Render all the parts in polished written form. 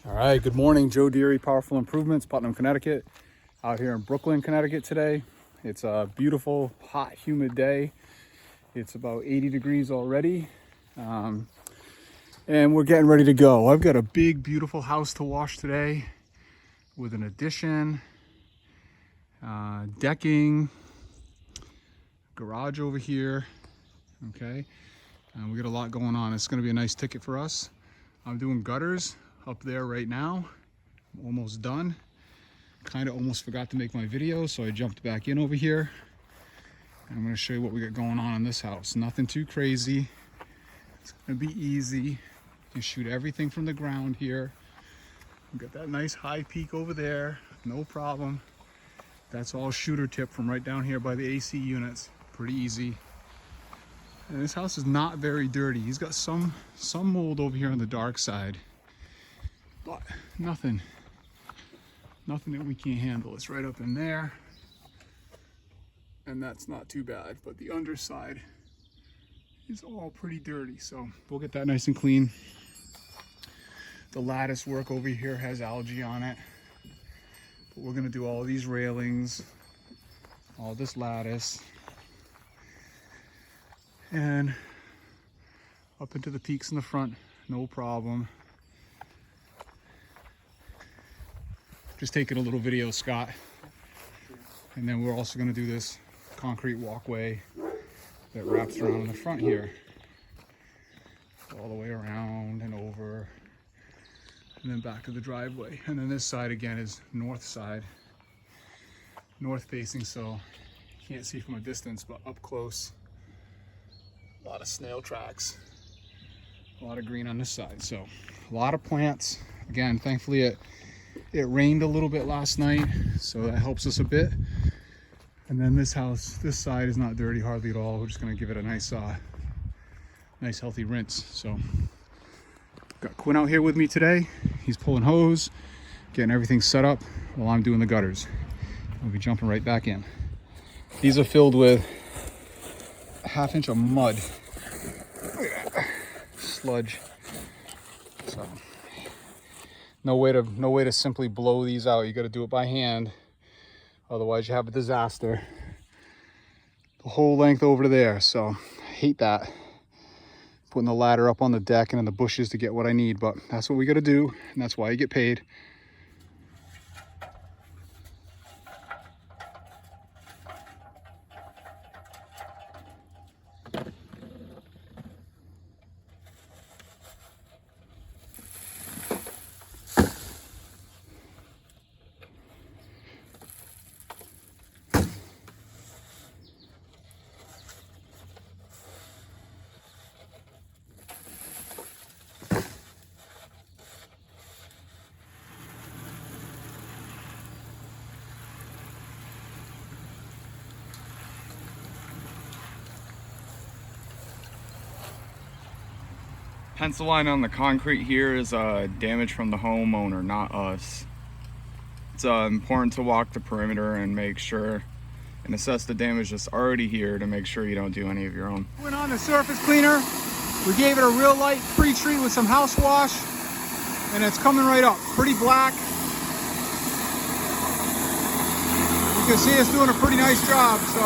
All right, good morning. Joe Deary, Powerful Improvements, Putnam, Connecticut. Out here in Brooklyn, Connecticut today. It's a beautiful, hot, humid day. It's about 80 degrees already. And we're getting ready to go. I've got a big, beautiful house to wash today with an addition, decking, garage over here, okay? We got a lot going on. It's gonna be a nice ticket for us. I'm doing gutters up there right now. I'm almost done. Kind of almost forgot to make my video, so I jumped back in over here. And I'm gonna show you what we got going on in this house. Nothing too crazy. It's gonna be easy. You shoot everything from the ground here. We've got that nice high peak over there, no problem. That's all shooter tip from right down here by the AC units. Pretty easy. And this house is not very dirty. He's got some mold over here on the dark side, but nothing that we can't handle. It's right up in there, and that's not too bad, but the underside is all pretty dirty, so we'll get that nice and clean. The lattice work over here has algae on it, but we're gonna do all these railings, all this lattice, and up into the peaks in the front, no problem. Just taking a little video, Scott. And then we're also going to do this concrete walkway that wraps around in the front here, all the way around and over, and then back to the driveway. And then this side again is north side, north facing, so you can't see from a distance, but up close, a lot of snail tracks, a lot of green on this side. So a lot of plants. Again, thankfully it rained a little bit last night, so that helps us a bit. And then this house, this side is not dirty hardly at all. We're just gonna give it a nice healthy rinse. So got Quinn out here with me today. He's pulling hose, getting everything set up while I'm doing the gutters. We'll be jumping right back in. These are filled with a ½ inch of mud. Look at that. Sludge. So no way to simply blow these out. You got to do it by hand, otherwise you have a disaster. The whole length over to there, so I hate that. Putting the ladder up on the deck and in the bushes to get what I need, but that's what we got to do, and that's why you get paid. Pencil line on the concrete here is damage from the homeowner, not us. It's important to walk the perimeter and make sure and assess the damage that's already here to make sure you don't do any of your own. Went on the surface cleaner. We gave it a real light pre-treat with some house wash, and it's coming right up, pretty black. You can see it's doing a pretty nice job. So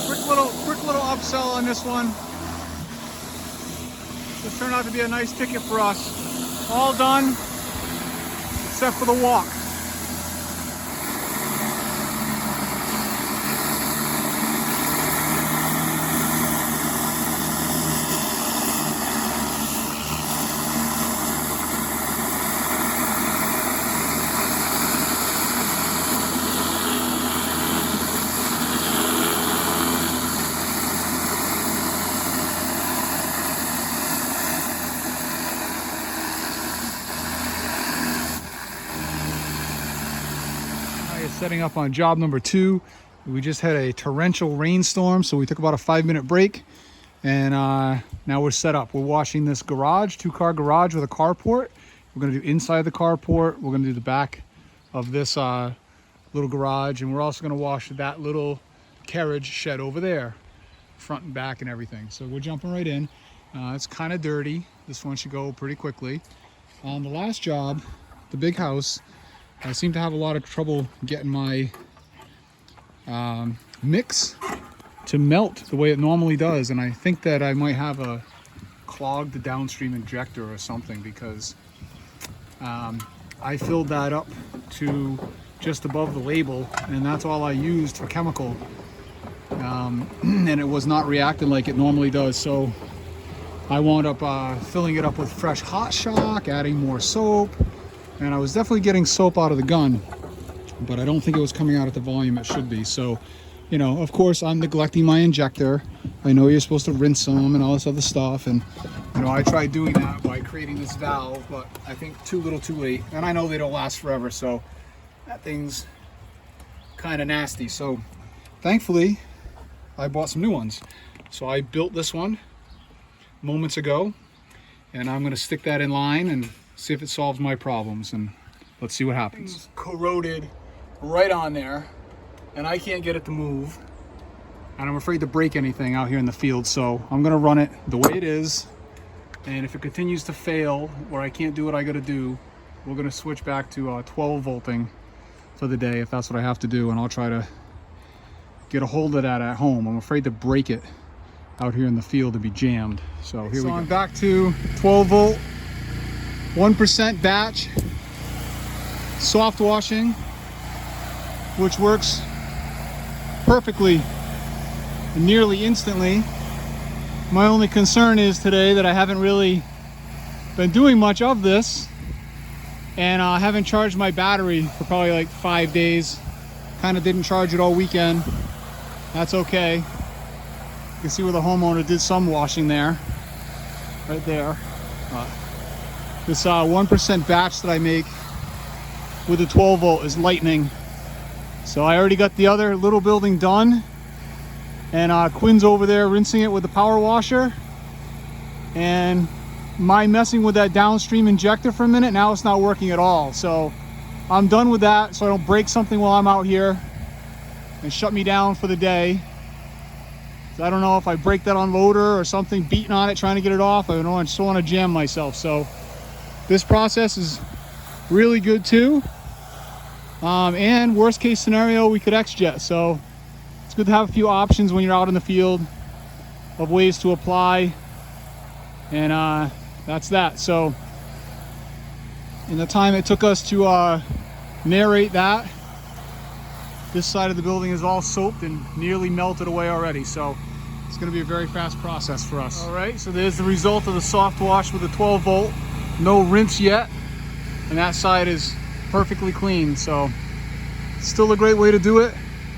quick little upsell on this one. This turned out to be a nice ticket for us. All done, except for the walk. Setting up on job number 2. We just had a torrential rainstorm, so we took about a 5-minute break, and now we're set up. We're washing this garage, 2-car garage with a carport. We're going to do inside the carport. We're going to do the back of this little garage, and we're also going to wash that little carriage shed over there, front and back and everything. So we're jumping right in. It's kind of dirty. This one should go pretty quickly. On the last job, the big house, I seem to have a lot of trouble getting my mix to melt the way it normally does, and I think that I might have a clogged downstream injector or something, because I filled that up to just above the label, and that's all I used for chemical, and it was not reacting like it normally does. So I wound up filling it up with fresh hot shock, adding more soap, and I was definitely getting soap out of the gun, but I don't think it was coming out at the volume it should be. So, you know, of course I'm neglecting my injector. I know you're supposed to rinse them and all this other stuff, and you know, I tried doing that by creating this valve, but I think too little too late. And I know they don't last forever, so that thing's kind of nasty. So thankfully I bought some new ones. So I built this one moments ago, and I'm going to stick that in line and see if it solves my problems, and let's see what happens. It's corroded right on there, and I can't get it to move, and I'm afraid to break anything out here in the field. So I'm going to run it the way it is, and if it continues to fail or I can't do what I got to do, we're going to switch back to 12 volting for the day, if that's what I have to do, and I'll try to get a hold of that at home. I'm afraid to break it out here in the field to be jammed. So here we go. I'm back to 12 volt, 1% batch, soft washing, which works perfectly and nearly instantly. My only concern is today that I haven't really been doing much of this, and I haven't charged my battery for probably like 5 days. Kind of didn't charge it all weekend. That's okay. You can see where the homeowner did some washing there, right there. This 1% batch that I make with the 12 volt is lightning. So I already got the other little building done, and Quinn's over there rinsing it with the power washer, and my messing with that downstream injector for a minute, now it's not working at all. So I'm done with that, so I don't break something while I'm out here and shut me down for the day. So I don't know if I break that unloader or something, beating on it trying to get it off. I don't know, I just want to jam myself. So this process is really good too. And worst case scenario, we could X-jet. So it's good to have a few options when you're out in the field of ways to apply. And that's that. So in the time it took us to narrate that, this side of the building is all soaped and nearly melted away already. So it's going to be a very fast process for us. All right, so there's the result of the soft wash with the 12 volt. No rinse yet, and that side is perfectly clean. So still a great way to do it,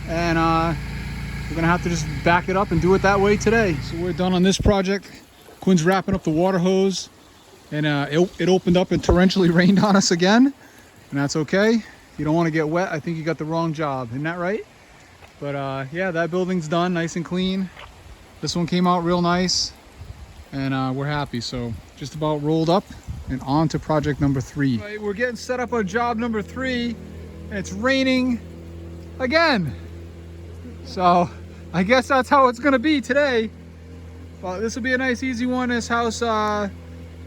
and we're gonna have to just back it up and do it that way today. So we're done on this project. Quinn's wrapping up the water hose, and it opened up and torrentially rained on us again, and that's okay. You don't want to get wet. I think you got the wrong job, isn't that right? But yeah, that building's done, nice and clean. This one came out real nice, and we're happy. So just about rolled up and on to project number 3. Right, we're getting set up on job number 3, and it's raining again. So I guess that's how it's gonna be today. Well, this will be a nice easy one. This house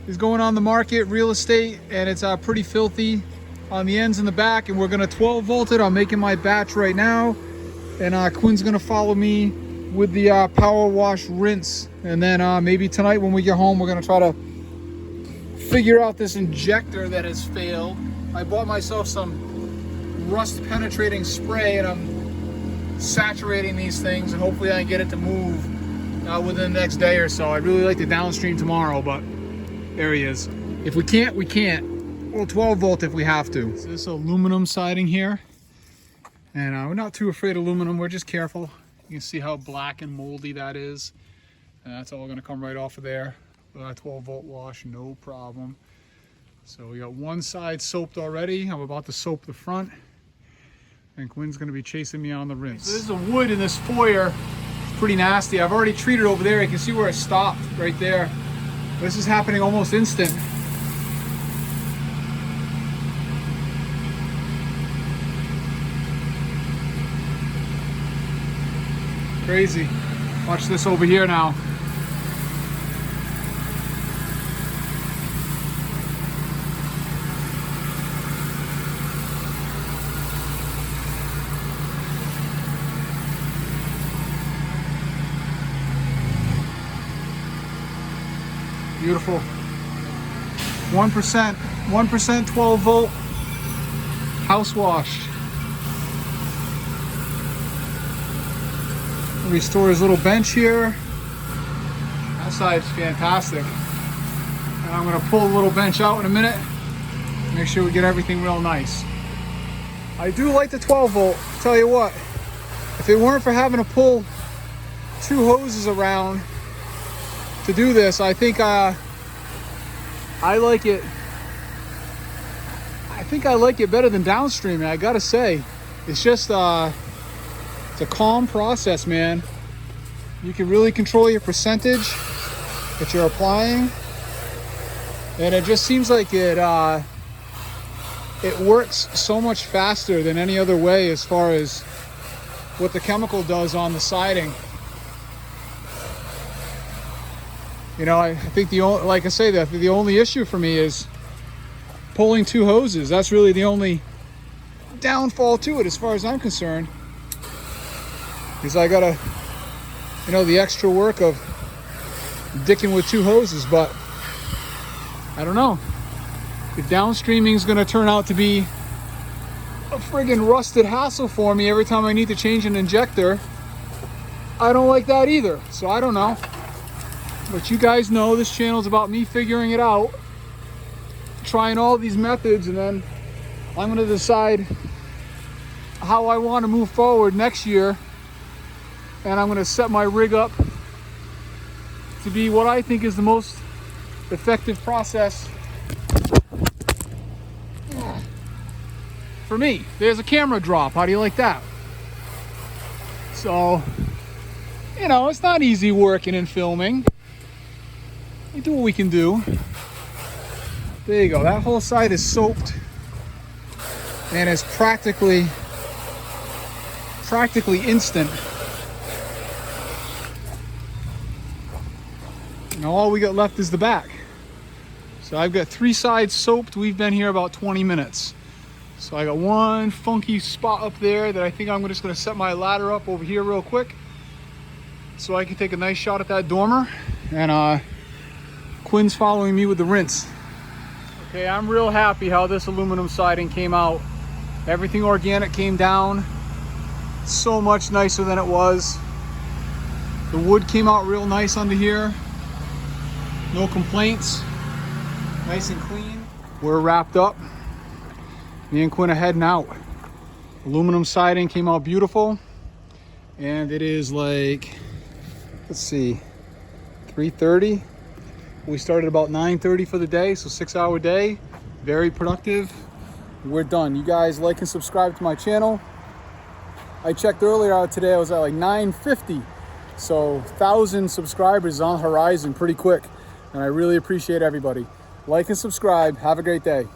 is going on the market, real estate, and it's pretty filthy on the ends and the back, and we're gonna 12 volt it. I'm making my batch right now, and Quinn's gonna follow me with the power wash rinse, and then maybe tonight when we get home, we're gonna try to figure out this injector that has failed. I bought myself some rust penetrating spray, and I'm saturating these things, and hopefully I can get it to move within the next day or so. I'd really like to downstream tomorrow, but there he is. If we can't, we can't. Well, 12 volt if we have to. So this aluminum siding here, and we're not too afraid of aluminum. We're just careful. You can see how black and moldy that is, and that's all going to come right off of there. 12 volt wash, no problem. So we got one side soaped already. I'm about to soap the front, and Quinn's going to be chasing me on the rinse. So this is the wood in this foyer. It's pretty nasty. I've already treated over there. You can see where it stopped right there. This is happening almost instant. Crazy. Watch this over here now. Beautiful. 1%, 12 volt, house washed. Restore his little bench here. That side's fantastic. And I'm gonna pull the little bench out in a minute. Make sure we get everything real nice. I do like the 12 volt, tell you what. If it weren't for having to pull 2 hoses around to do this, I think I like it. I think I like it better than downstreaming, I gotta say. It's just, it's a calm process, man. You can really control your percentage that you're applying. And it just seems like it works so much faster than any other way as far as what the chemical does on the siding. You know, I think like I say, that the only issue for me is pulling 2 hoses. That's really the only downfall to it as far as I'm concerned. Because I gotta, you know, the extra work of dicking with 2 hoses, but I don't know. If downstreaming is gonna turn out to be a friggin' rusted hassle for me every time I need to change an injector, I don't like that either. So I don't know. But you guys know this channel is about me figuring it out, trying all these methods, and then I'm gonna decide how I want to move forward next year. And I'm gonna set my rig up to be what I think is the most effective process for me. There's a camera drop. How do you like that? So, you know, it's not easy working and filming. We do what we can do. There you go. That whole side is soaped and it's practically instant. Now all we got left is the back. So I've got 3 sides soaped. We've been here about 20 minutes. So I got one funky spot up there that I think I'm just gonna set my ladder up over here real quick so I can take a nice shot at that dormer. And Quinn's following me with the rinse. Okay, I'm real happy how this aluminum siding came out. Everything organic came down so much nicer than it was. The wood came out real nice under here. No complaints. Nice and clean. We're wrapped up. Me and Quinn are heading out. Aluminum siding came out beautiful. And it is like, let's see, 3:30. We started about 9:30 for the day, so 6-hour day. Very productive. We're done. You guys like and subscribe to my channel. I checked earlier today, I was at like 950. So 1,000 subscribers on the horizon pretty quick. And I really appreciate everybody. Like and subscribe. Have a great day.